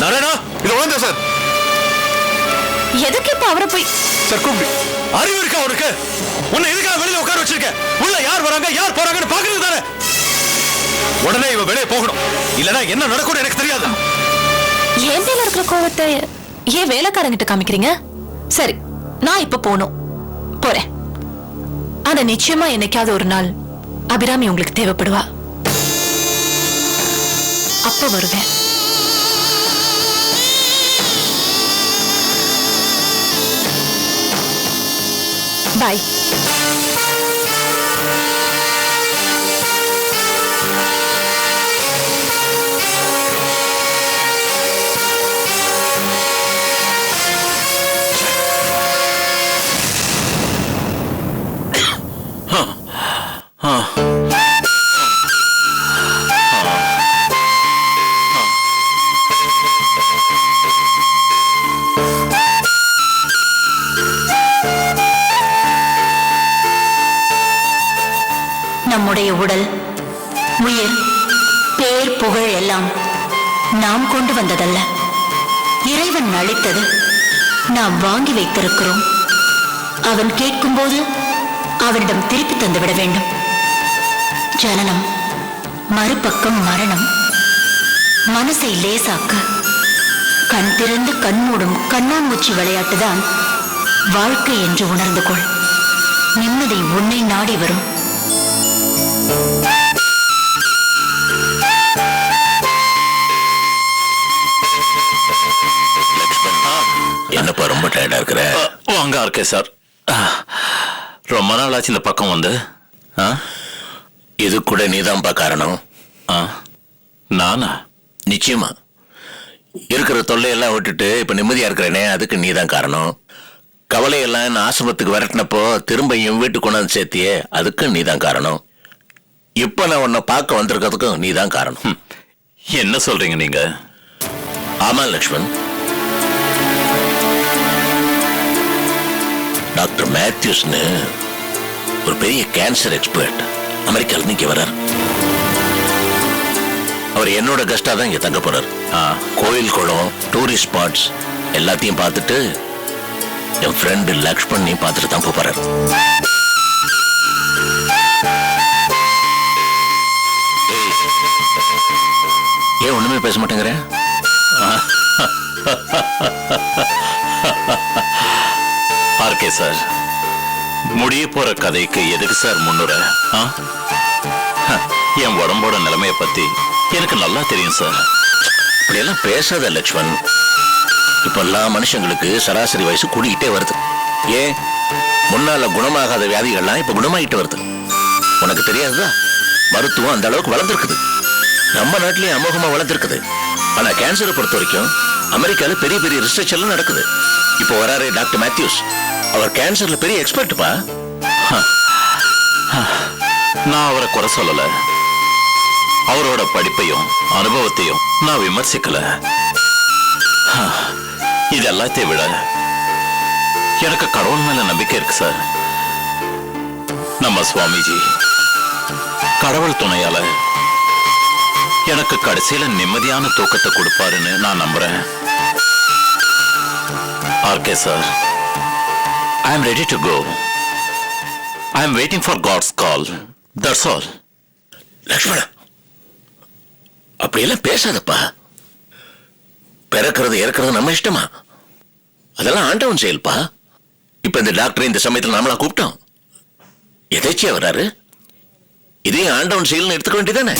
நாராயணா, இது உணர்ந்த சார். எதுக்கு இப்ப அவரை போய் சார் கூப்பிடு. அறிவு இருக்கா அவருக்கு? உன்னை எதுக்காக வெளியில உட்கார வச்சிருக்க? உள்ள யார் வராங்க யார் போறாங்கன்னு பாக்குறது தானே. உடனே இவ வெளியே போகணும், இல்லனா என்ன நடக்கும்னு எனக்கு தெரியாது. என் மேல இருக்கிற கோவத்தை ஏன் வேலைக்காரங்கிட்ட காமிக்கிறீங்க? சரி, நான் இப்ப போறேன். ஆனா நிச்சயமா என்னைக்காவது ஒரு நாள் அபிராமி உங்களுக்கு தேவைப்படுவா. அப்ப வருவேன். பாய். நம்முடைய உடல், உயிர், பேர், புகழ் எல்லாம் நாம் கொண்டு வந்ததல்ல, இறைவன் அளித்தது. நாம் வாங்கி வைத்திருக்கிறோம். அவன் கேட்கும்போது அவனிடம் திருப்பி தந்துவிட வேண்டும். ஜனனம், மறுபக்கம் மரணம். மனசை லேசாக்க கண் திறந்து கண்மூடும் கண்ணாமூச்சி விளையாட்டுதான் வாழ்க்கை என்று உணர்ந்து கொள். நிம்மதி உன்னை நாடி வரும். என்னப்பா ரொம்ப டயர்டா இருக்கிற? அங்க இருக்கே சார். ரொம்ப நாள் ஆச்சு இந்த பக்கம் வந்து. இது கூட நீதான்ப்பா காரணம். நானா? நிச்சயமா. இருக்கிற தொல்லையெல்லாம் விட்டுட்டு இப்ப நிம்மதியா இருக்கிறேனே, அதுக்கு நீதான் காரணம். கவலையெல்லாம் என்ன ஆசிரமத்துக்கு விரட்டினப்போ திரும்ப என் வீட்டுக்கு கொண்டாந்து சேர்த்தியே, அதுக்கு நீதான் காரணம். இப்ப நான் உன்னை பார்க்க வந்திருக்கிறதுக்கும் நீதான் காரணம். என்ன சொல்றீங்க நீங்க? ஆமா லக்ஷ்மண், டாக்டர் மேத்யூஸ்னு ஒரு பெரிய கேன்சர் எக்ஸ்பர்ட் அமெரிக்கால இங்க வர்றார். அவர் என்னோட கெஸ்டா தான் இங்க தங்க போறார். கோயில் குளம், டூரிஸ்ட் ஸ்பாட்ஸ் எல்லாத்தையும் பார்த்துட்டு என் ஃப்ரெண்டு லக்ஷ்மண் பார்த்துட்டு தான் போறார். ஏன் ஒண்ணுமே பேச மாட்டேங்கிற? ஆர்கே சார், முடிய போற கதைக்கு எதுக்கு சார் முன்னுரை? என் உடம்போட நிலைமைய பத்தி எனக்கு நல்லா தெரியும் சார். இப்படியெல்லாம் பேசாத லக்ஷ்மண். இப்பெல்லாம் மனுஷங்களுக்கு சராசரி வயசு கூடிக்கிட்டே வருது. ஏன் முன்னால குணமாகாத வியாதிகள்லாம் இப்ப குணமாயிட்டு வருது. உனக்கு தெரியாதுதா? மருத்துவம் அந்த அளவுக்கு வளர்ந்துருக்குது. நம்ம நாட்டிலேயே அமோகமா வளர்ந்துருக்குது. ஆனா கேன்சரை பொறுத்த வரைக்கும் அமெரிக்கால பெரிய பெரிய ரிசர்ச் எல்லாம் நடக்குது. இப்போ வராரு டாக்டர் மேத்யூஸ், அவர் கேன்சர்ல பெரிய எக்ஸ்பர்ட்பா. நான் அவரை குறை சொல்லல. அவரோட படிப்பையும் அனுபவத்தையும் நான் விமர்சிக்கல. இது எல்லாத்தையும் விட எனக்கு கடவுள் மேல நம்பிக்கை இருக்கு சார். நம்ம சுவாமிஜி கடவுள் துணையால எனக்கு கடைசியில நிம்மதியான தூக்கத்தை கொடுப்பாருன்னு நான் நம்புறேன். RK sir, I am ready to go. I am waiting for God's call. That's all. Lakshmana, அப்படியெல்லாம் பேசாதப்பா. பிறக்கிறது இறக்கிறது நம்ம இஷ்டமா? அதெல்லாம் ஆண்டவன் செயல்பா. இப்ப இந்த டாக்டர் இந்த சமயத்தில் நாமளா கூப்பிட்டோம்? எதாச்சியா வராரு? இதே ஆண்டவன் செயல்னு எடுத்துக்க வேண்டியதானே?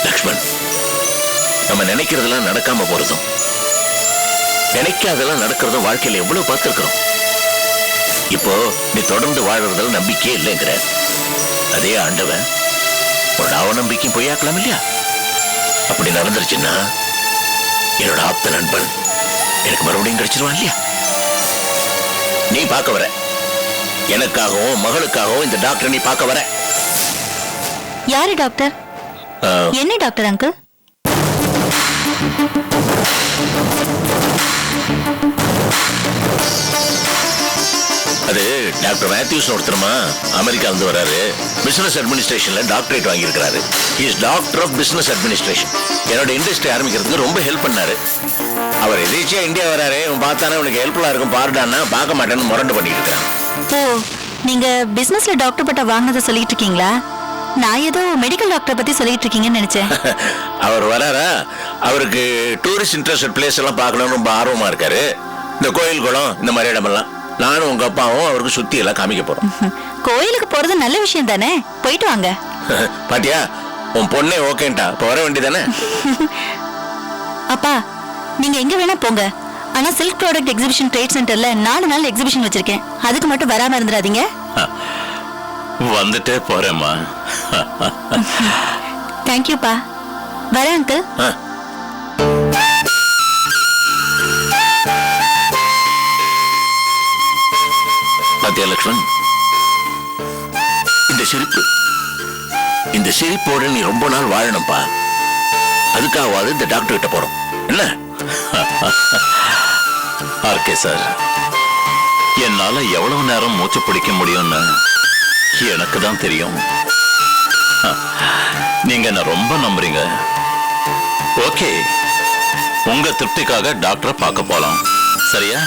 லக்ஷ்மண், நம்ம நினைக்கிறதெல்லாம் நடக்காம போறதும் நினைக்காதெல்லாம் நடக்கிறதும் வாழ்க்கையில எவ்வளவு பார்த்திருக்கிறோம். இப்போ நீ தொடர்ந்து வாழறதுல நம்பிக்கையே இல்லைங்கிற. அதே ஆண்டவன் உன்னோட அவநம்பிக்கையும் பொய்யாக்கலாம் இல்லையா? அப்படி நடந்துருச்சுன்னா என்னோட ஆப்த நண்பன் எனக்கு மறுபடியும் கிடைச்சிருவான் இல்லையா? நீ பார்க்க வர, எனக்காகவும் மகளுக்காகவும் இந்த டாக்டர் நீ பார்க்க வர. யாரு டாக்டர்? என்ன டாக்டர் அங்கிள்? அது டாக்டர் மேத்யூஸ் ஒருத்தருமா அமெரிக்கா வந்து வராரு. பிசினஸ் அட்மினிஸ்ட்ரேஷன்ல டாக்டரேட் வாங்கியிருக்கிறாரு. Is doctor of business administration. என்னோட இண்டஸ்ட்ரி ஆரம்பிக்கிறதுக்கு ரொம்ப ஹெல்ப் பண்ணாரு. அவர் எதிர்ச்சியா இந்தியா வராரு, பார்த்தானே உனக்கு ஹெல்ப்ஃபுல்லா இருக்கும் பாருடான்னா பார்க்க மாட்டேன்னு முரண்டு பண்ணிட்டு இருக்கிறான். ஓ, நீங்க பிசினஸ்ல டாக்டர் பட்ட வாங்கினதை சொல்லிட்டு இருக்கீங்களா? நான் ஏதோ மெடிக்கல் டாக்டர் பத்தி சொல்லிட்டு இருக்கீங்கன்னு நினைச்சேன். அவர் வராரா? அவருக்கு டூரிஸ்ட் இன்ட்ரெஸ்ட் பிளேஸ் எல்லாம் பார்க்கணும்னு ரொம்ப ஆர்வமா இருக்காரு. இந்த கோயில் குளம் இந்த மாதிரி இடமெல்லாம் நானும் உங்க அப்பாவும் அவருக்கு சுத்தி எல்லாம் காமிக்க போறோம். கோயிலுக்கு போறது நல்ல விஷயம் தானே, போயிட்டு வாங்க. பாட்டியா, உன் பொண்ணே ஓகேன்ட்டா, இப்ப வர வேண்டியதானே? அப்பா, நீங்க எங்க வேணா போங்க. ஆனா சில்க் ப்ராடக்ட் எக்ஸிபிஷன் ட்ரேட் சென்டர்ல 4 நாள் எக்ஸிபிஷன் வச்சிருக்கேன். அதுக்கு மட்டும் வராம இருந்துடாதீங்க. வந்துட்டே போறேம்மா. தேங்க்யூப்பா. வரேன் அங்கிள். பாத்தியா லக்ஷ்மண், இந்த சிரிப்போட நீ ரொம்ப நாள் வாழணும்பா. அதுக்காவது இந்த டாக்டர் கிட்ட போறோம் என்ன? ஆர்கே சார், என்னால எவ்வளவு நேரம் மூச்சு பிடிக்க முடியும்னு எனக்கு தான் தெரியும். நீங்க என்ன ரொம்ப நம்புறீங்க. ஓகே, உங்க திருப்திக்காக டாக்டரை பார்க்க போலாம், சரியா?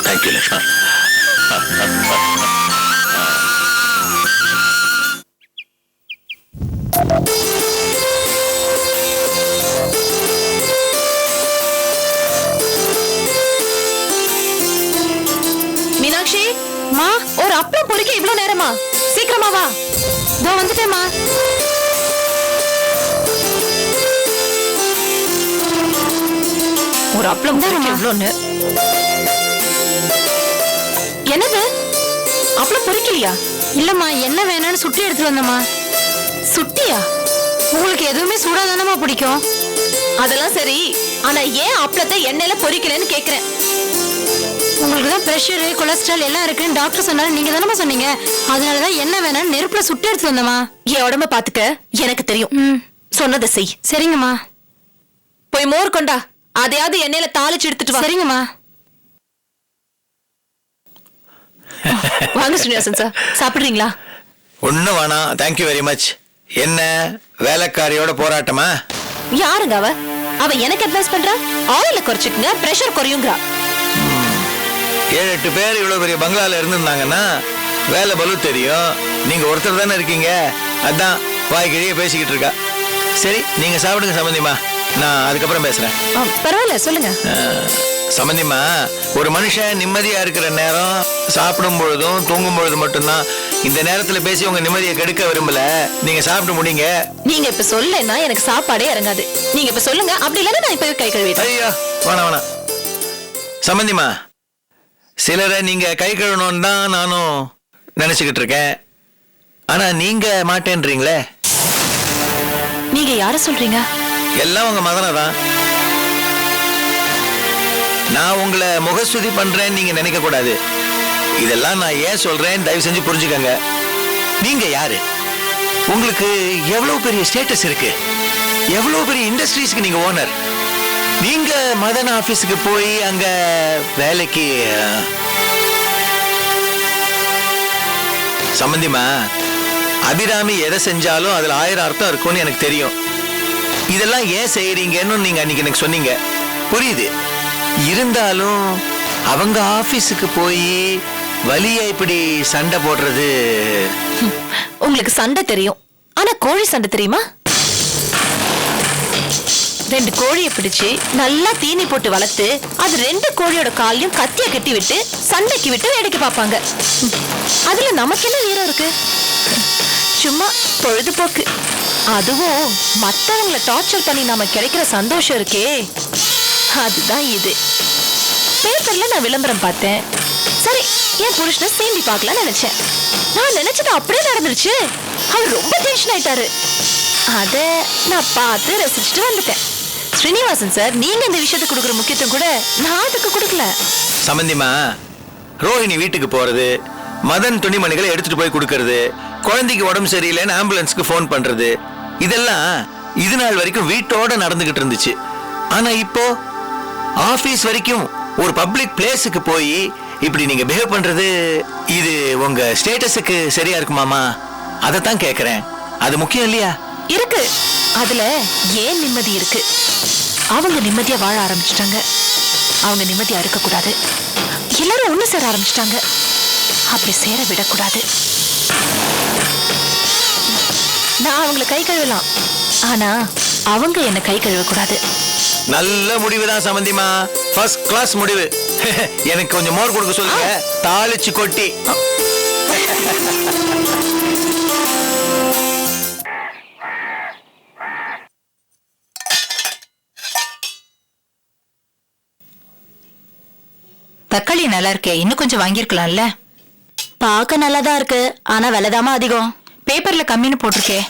தேங்க்யூ லக்ஷ்மண். மீனாட்சி, மா, ஒரு அப்பளம் பொரிக்க இவ்வளவு நேரமா? சீக்கிரமா வா. இதோ வந்துட்டேம்மா. ஒரு அப்பளம் பொரிக்க இவ்வளோன்னு. என்னது, அப்பளம் பொரிக்கலையா? இல்லம்மா, என்ன வேணும்னு சுட்டி எடுத்துட்டு வந்தம்மா. சுட்டியா? உங்களுக்கு எதுவுமே சூடாதானமா பிடிக்கும்? அதெல்லாம் சரி, ஆனா ஏன் அப்பளத்தை எண்ணெயில பொரிக்கலன்னு கேக்குறேன். உங்களுக்கு தான் பிரஷர் கொலஸ்ட்ரால் எல்லாம் இருக்குன்னு டாக்டர் சொன்னாரு, நீங்க தானமா சொன்னீங்க. அதனாலதான் என்ன வேணும்னு நெருப்புல சுட்டு எடுத்து வந்தம்மா. என் உடம்ப பாத்துக்க, எனக்கு தெரியும். சொன்னதை செய். சரிங்கம்மா. போய் மோர் கொண்டா, அதையாவது எண்ணெயில தாளிச்சு எடுத்துட்டு வா. சரிங்கம்மா. வாங்க ஸ்ரீனிவாசன் சார், சாப்பிடுறீங்களா? ஒன்னும் வேணாம், தேங்க்யூ வெரி மச். என்ன வேலைக்காரியோட போராட்டமா? யாருங்க அவ? அவ எனக்கு அட்வைஸ் பண்றா, ஆயில குறைச்சுக்குங்க, பிரஷர் குறையுங்கிறா. 7-8 பேர் இவ்வளவு பெரிய பங்களால இருந்திருந்தாங்கன்னா வேலை பலு தெரியும். நீங்க ஒருத்தர் தானே இருக்கீங்க, அதான் வாய் கிழிய பேசிக்கிட்டு இருக்கா. சரி, நீங்க சாப்பிடுங்க சம்பந்திமா, நான் அதுக்கப்புறம் பேசுறேன். பரவாயில்ல, சொல்லுங்க. சம்பந்திமா, ஒரு மனுஷன் நிம்மதியா இருக்கிற நேரம் சாப்பிடும் பொழுதும் தூங்கும் பொழுது மட்டும்தான். இந்த நேரத்துல பேசி உங்க நிம்மதியை கெடுக்க விரும்பல. நீங்க சாப்பிட்டு முடிங்க. நீங்க இப்ப சொல்லனா எனக்கு சாப்பாடே இறங்காது. நீங்க இப்ப சொல்லுங்க, அப்படி இல்லைன்னா நான் இப்ப கை கழுவிட்டேன். ஐயோ, வேணாம். சம்பந்திமா, சிலரை நீங்க கை கழுவணும்னு தான் நானும் நினைச்சுக்கிட்டு இருக்கேன். ஆனா நீங்க மாட்டேன்றீங்களே. நீங்க யார சொல்றீங்க? எல்லாம் உங்க மகனை தான். நான் உங்களை முகஸ்துதி பண்றேன்னு நீங்க நினைக்க கூடாது. இதெல்லாம் நான் ஏன் சொல்றேன், தயவு செஞ்சு புரிஞ்சுக்கங்க. நீங்க யாரு? உங்களுக்கு எவ்வளவு பெரிய ஸ்டேட்டஸ் இருக்கு, எவ்வளவு பெரிய இண்டஸ்ட்ரீஸ்க்கு நீங்க ஓனர். நீங்க மதன் ஆபீஸுக்கு போய் அங்க வேலைக்கு சம்பந்திமா, அபிராமி எதை செஞ்சாலும் அதுல 1000 அர்த்தம் இருக்கும்னு எனக்கு தெரியும். இதெல்லாம் ஏன் செய்யறீங்கன்னு நீங்க அன்னைக்கு எனக்கு சொன்னீங்க, புரியுது. இருந்தாலும் அவங்க ஆபீஸுக்கு போய் வலியா இப்படி சண்டை போடுறது. உங்களுக்கு சண்டை தெரியும், ஆனா கோழி சண்டை தெரியுமா? 2 கோழியை பிடிச்சு நல்லா தீனி போட்டு வளர்த்து அது 2 கோழியோட காலையும் கத்திய கட்டி விட்டு சண்டைக்கு விட்டு வேடிக்கை பார்ப்பாங்க. அதுல நமக்கு என்ன வீரம் இருக்கு? சும்மா பொழுதுபோக்கு. அதுவும் மத்தவங்களை டார்ச்சர் பண்ணி நாம கிடைக்கிற சந்தோஷம் இருக்கே, அதுதான் இது. பேப்பர்ல நான் விளம்பரம் பார்த்தேன். சரி, என் புருஷனை சீண்டி பார்க்கலாம்னு நினைச்சேன். நான் நினைச்சது அப்படியே நடந்துருச்சு. அவர் ரொம்ப டென்ஷன் ஆயிட்டாரு. அத நான் பார்த்து ரசிச்சுட்டு வந்துட்டேன். ஸ்ரீனிவாசன் சார், நீங்க இந்த விஷயத்துக்கு கொடுக்குற முக்கியத்துவம் கூட நான் அதுக்கு கொடுக்கல. சம்பந்திமா, ரோஹிணி வீட்டுக்கு போறது, மதன் துணிமணிகளை எடுத்துட்டு போய் கொடுக்கறது, குழந்தைக்கு உடம்பு சரியில்லைன்னு ஆம்புலன்ஸ்க்கு போன் பண்றது, இதெல்லாம் இது நாள் வரைக்கும் வீட்டோட நடந்துகிட்டு இருந்துச்சு. ஆனா இப்போ ஆபீஸ் வரைக்கும் ஒரு பப்ளிக் பிளேஸுக்கு போய் இப்படி நீங்க பிஹேவ் பண்றது இது உங்க ஸ்டேட்டஸுக்கு சரியா இருக்குமாமா? அதைத்தான் கேக்குறேன். அது முக்கியம் இல்லையா? இருக்கு. அதுல ஏன் நிம்மதி இருக்கு. அவங்க நிம்மதியா வாழ ஆரம்பிச்சிட்டாங்க. அவங்க நிம்மதியா இருக்க கூடாது. எல்லாரும் ஒண்ணு சேர ஆரம்பிச்சிட்டாங்க. அப்படி சேர விடக்கூடாது. நான் அவங்களை கை கழுவலாம், ஆனா அவங்க என்ன கை கழுவ கூடாது. நல்ல முடிவு தான் சம்பந்திமா. ஃபர்ஸ்ட் கிளாஸ் முடிவு. எனக்கு கொஞ்சம் மோர் கொடுக்க சொல்லுங்க, தாளிச்சு கொட்டி. தக்காளி நல்லா இருக்கே, இன்னும் கொஞ்சம் வாங்கியிருக்கலாம்ல. பார்க்க நல்லாதான் இருக்கு, ஆனா விலைதாமா அதிகம். பேப்பர்ல கம்மின்னு போட்டிருக்கே.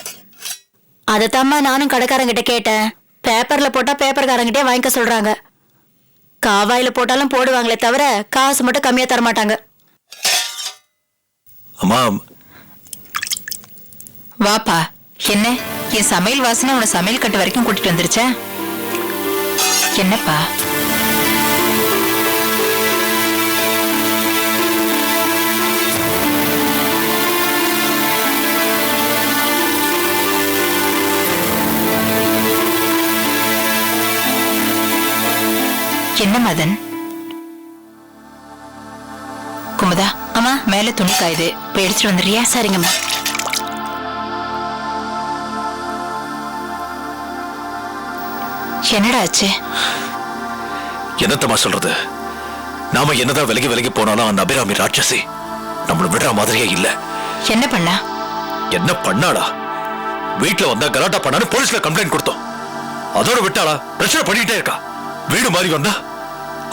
அதைத்தாம்மா நானும் கடைக்காரங்கிட்ட கேட்டேன். பேப்பர்ல போட்டா பேப்பர்காரங்கிட்டே வாங்கிக்க சொல்றாங்க. காவாயில போட்டாலும் போடுவாங்களே தவிர காசு மட்டும் கம்மியா தர மாட்டாங்க. அம்மா, வாப்பா. என்ன என் சமையல் வாசனை உன சமையல் கட்டு வரைக்கும் கூட்டிட்டு வந்துருச்சா? என்னப்பா? என்ன மதன்? குமுதா, அம்மா மேல துணி காயுது, போய் எடுத்துட்டு வந்துடுறியா? சரிங்கம்மா. என்னடா ஆச்சு? என்னத்தம்மா சொல்றது? நாம என்னதான் விலகி போனாலும் அந்த அபிராமி ராட்சசி நம்மள விடுற மாதிரியே இல்ல. என்ன பண்ணா? என்ன பண்ணாளா? வீட்டுல வந்தா கலாட்டா பண்ணான்னு போலீஸ்ல கம்ப்ளைண்ட் கொடுத்தோம். அதோட விட்டாளா? பிரச்சனை பண்ணிட்டே இருக்கா. வீடு மாறி வந்தா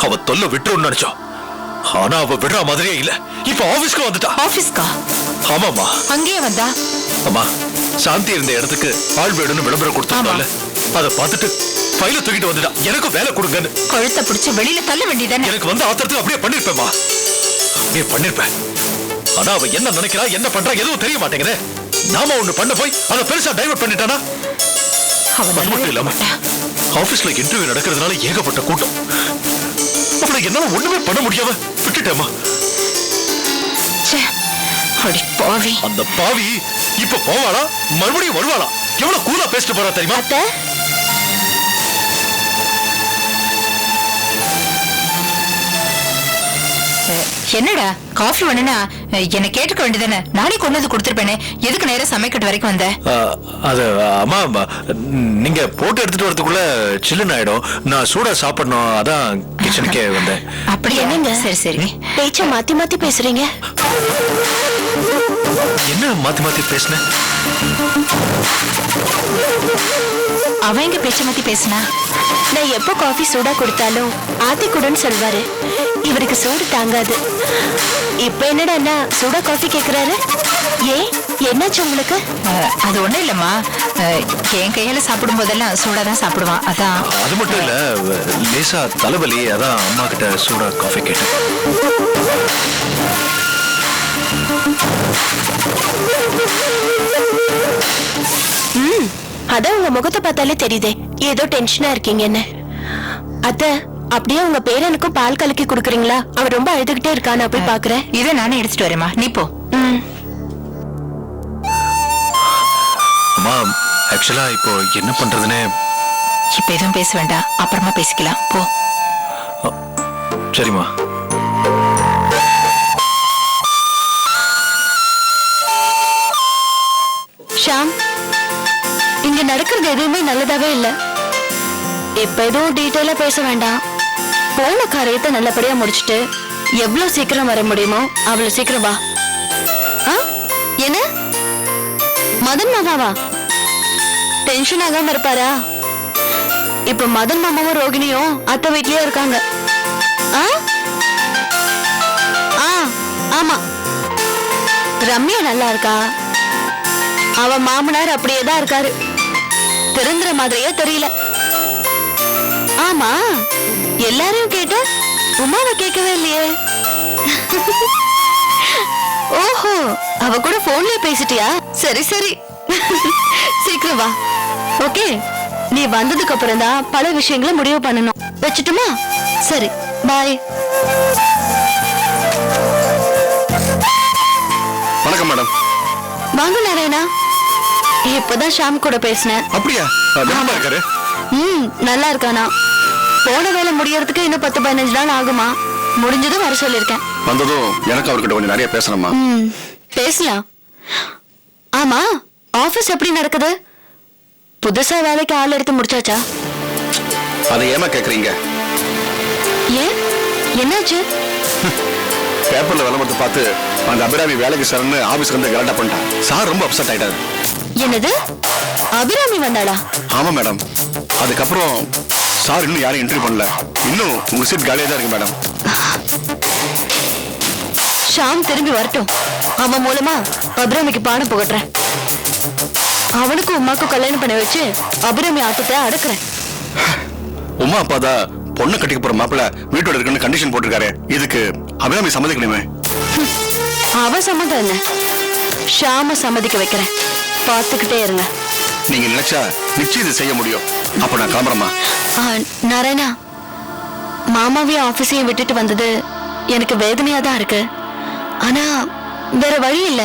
அவ தொல்லை விட்டுருன்னு நினைச்சோம். ஆனா அவ விடுற மாதிரியே இல்ல. இப்ப ஆபீஸ்க்கு வந்துட்டா. ஆபீஸ்கா? ஆமாமா. அங்கேயே வந்தா? அம்மா, சாந்தி இருந்த இடத்துக்கு ஆள் வேணும்னு விளம்பரம் கொடுத்தாங்கல்ல, அதை பார்த்துட்டு ஃபைல தூக்கிட்டு வந்துட்டா. எனக்கு வேலை கொடுங்கன்னு. கழுத்தை பிடிச்சு வெளியில தள்ள வேண்டியதானே? எனக்கு வந்து ஆத்திரத்துக்கு அப்படியே பண்ணிருப்பேம்மா. அப்படியே பண்ணிருப்பேன். ஆனா அவ என்ன நினைக்கிறா, என்ன பண்றா எதுவும் தெரிய மாட்டேங்குது. நாம ஒண்ணு பண்ண போய் அதை பெருசா டைவர்ட் பண்ணிட்டானா? அது மட்டும் இல்லாம ஆபீஸ்ல இன்டர்வியூ நடக்கிறதுனால ஏகப்பட்ட கூட்டம். அவளை என்னால ஒண்ணுமே பண்ண முடியாம விட்டுட்டேம்மா. அடி பாவி. அந்த பாவி இப்ப போவாளா, மறுபடியும் வருவாளா? எவ்வளவு கூலா பேசிட்டு போறா தெரியுமா? என்னடா காஃபி வேணும்னா என்ன கேட்டுக்க வேண்டியதானே? நானே கொண்டு வந்து கொடுத்துருப்பேனே. எதுக்கு நேரம் சமைக்கட்டு வரைக்கும் வந்த? அது அம்மா, நீங்க போட்டு எடுத்துட்டு வரதுக்குள்ள சில்லுன்னு ஆயிடும். நான் சூடா சாப்பிடணும், அதான் கிச்சனுக்கே வந்தேன். அப்படி என்னங்க? சரி சரி. பேச்ச மாத்தி மாத்தி பேசுறீங்க. என்ன மாத்தி மாத்தி பேசுனேன்? அவன் எங்க பேச்ச மாத்தி பேசினா? நான் எப்போ காஃபி சூடா கொடுத்தாலும் ஆத்தி குடுன்னு சொல்வாரு. இவருக்கு சூடு தாங்காது. இப்ப என்னடா சூடா காஃபி கேக்குறாரு? ஏன், என்னாச்சு உங்களுக்கு? அது ஒண்ணும் இல்லம்மா. என் கையால சாப்பிடும் போதெல்லாம் சூடா தான் சாப்பிடுவான், அதான். அது மட்டும் இல்ல, லேசா தலைவலி, அதான் அம்மா கிட்ட சூடா காஃபி கேட்டேன். அதான் உங்க முகத்தை பார்த்தாலே தெரியுதே ஏதோ டென்ஷனா இருக்கீங்கன்னு. அத்த, அப்படியே உங்க பேரனுக்கும் பால் கலக்கி குடுக்குறீங்களா? அவன் ரொம்ப அழுதுகிட்டே இருக்கா, நான் போய் பாக்குறேன். இதை நானே எடுத்துட்டு வரேம்மா, நீ போ. அம்மா, ஆக்சுவலா இப்போ என்ன பண்றதுன்னு. இப்ப எதுவும் பேச வேண்டாம், அப்புறமா பேசிக்கலாம், போ. சரிம்மா. ஷாம், இங்க நடக்கிறது எதுவுமே நல்லதாவே இல்ல. இப்ப எதுவும் டீட்டெயிலா பேச வேண்டாம். போன காரியத்தை நல்லபடியா முடிச்சுட்டு எவ்வளவு சீக்கிரம் வர முடியுமோ அவ்வளவு சீக்கிரம் வா. என்ன மதன் மாமாவா? டென்ஷன் ஆகாம இருப்பாரா? இப்ப மதன் மாமாவும் ரோகிணியும் அத்தை வீட்லயே இருக்காங்க. ஆமா, ரம்யா நல்லா இருக்கா. அவ மாமனார் அப்படியேதான் இருக்காரு. திருந்துற மாதிரியே தெரியல. ஆமா, எல்லாரையும் கேட்ட உமாவை கேட்கவே இல்லையே. ஓஹோ, அவ கூட போன்லயே பேசிட்டியா? சரி சரி, சீக்கிரம் வா. ஓகே, நீ வந்ததுக்கு அப்புறம் தான் பல விஷயங்களை முடிவு பண்ணணும். வச்சுட்டுமா? சரி, பாய். வணக்கம் மேடம். வாங்க நாராயணா. இப்பதான் ஷாம் கூட பேசினேன். அப்படியா? இருக்காரு. நல்லா இருக்கானா? போன வேலை முடியறதுக்கு இன்னும் 10-15 நாள் ஆகுமா? முடிஞ்சதும் வர சொல்லிருக்கேன். வந்ததும் எனக்கு அவர்கிட்ட கொஞ்சம் நிறைய பேசணுமா? பேசலாம். ஆமா, ஆபீஸ் எப்படி நடக்குது? புதுசா வேலைக்கு ஆள் எடுத்து முடிச்சாச்சா? அதை ஏமா கேக்குறீங்க? ஏன், என்னாச்சு? பேப்பர்ல விளம்பரத்தை பார்த்து அந்த அபிராமி வேலைக்கு சார்னு ஆபீஸ்ல இருந்து கலாட்டா பண்ணிட்டான். சார் ரொம்ப அப்செட் ஆயிட்டாரு. என்னது, அபிராமி வந்தாளா? ஆமா மேடம். அதுக்கப்புறம் சார் இன்னும் யாரும் என்ட்ரி பண்ணல. இன்னும் உங்க சீட் காலியா தான் இருக்கு மேடம். ஷாம் திரும்பி வரட்டும், அவன் மூலமா அபிராமிக்கு பாடம் புகட்டுறேன். அவனுக்கும் உமாக்கும் கல்யாணம் பண்ண வச்சு அபிராமி ஆட்டத்தை அடக்குறேன். உமா அப்பா தான் பொண்ணு கட்டிக்க போற மாப்பிள்ள வீட்டோட இருக்குன்னு கண்டிஷன் போட்டிருக்காரு. இதுக்கு அபிராமி சம்மதிக்கணுமே. அவன் சம்மதம் என்ன, ஷாம சம்மதிக்க வைக்கிறேன். பார்த்துக்கிட்டே இருங்க. நீங்க நினைச்சா நிச்சயம் இது செய்ய முடியும். அப்ப நான் கிளம்புறேம்மா. நாராயணா, மாமாவையும் ஆபீஸையும் விட்டுட்டு வந்தது எனக்கு வேதனையா தான் இருக்கு. ஆனா வேற வழி இல்ல.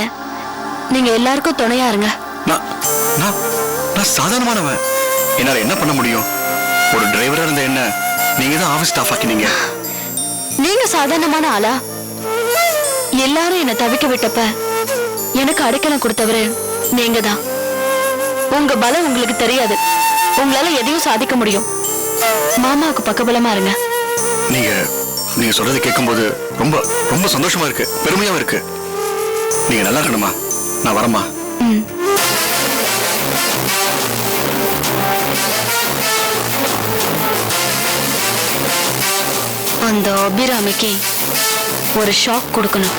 நீங்க எல்லாருக்கும் துணையா இருங்க. நான் சாதாரணமானவன். என்னால என்ன பண்ண முடியும்? ஒரு டிரைவரா இருந்த என்ன நீங்க தான் ஆபீஸ் ஸ்டாஃப் ஆக்கினீங்க. நீங்க சாதாரணமான ஆளா? எல்லாரும் என்ன தவிக்க விட்டப்ப எனக்கு அடைக்கலம் கொடுத்தவரு நீங்க தான். உங்க பலம் உங்களுக்கு தெரியாது. உங்களால எதையும் சாதிக்க முடியும். மாமாவுக்கு பக்கபலமா இருங்க. நீங்க சொல்றது கேட்கும்போது ரொம்ப ரொம்ப சந்தோஷமா இருக்கு, பெருமையாவும் இருக்கு. நீங்க நல்லா இருக்கணுமா. நான் வரமா. அந்த அபிராமிக்கு ஒரு ஷாக் கொடுக்கணும்.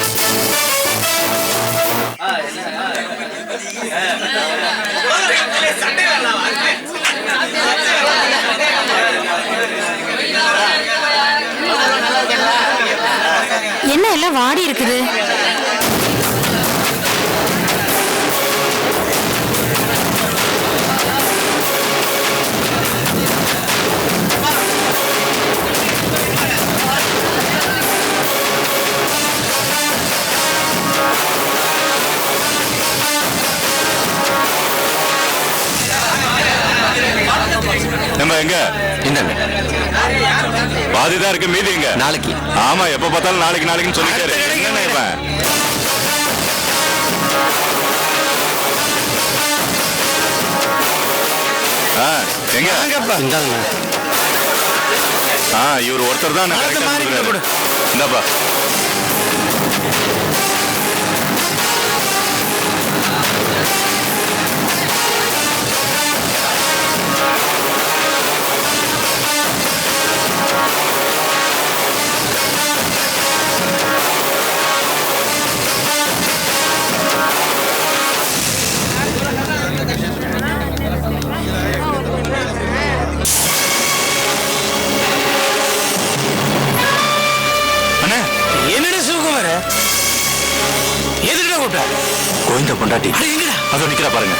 என்ன எல்லாம் வாடி இருக்குது? நம்ம எங்க என்னங்க பாதிதான் இருக்கு, மீதி எங்க? நாளைக்கு. ஆமா, எப்ப பார்த்தாலும் நாளைக்கு நாளைக்குன்னு சொல்லிட்டாரு. என்ன இவன்? எங்க? இவர் ஒருத்தர் தான் இந்தாப்பா. என்னடா சிவகுமார, எதுக்குடா கூப்பிட்ட? கோவிந்த பொண்டாட்டி எங்கடா? அதோ நிக்கிறா பாருங்க.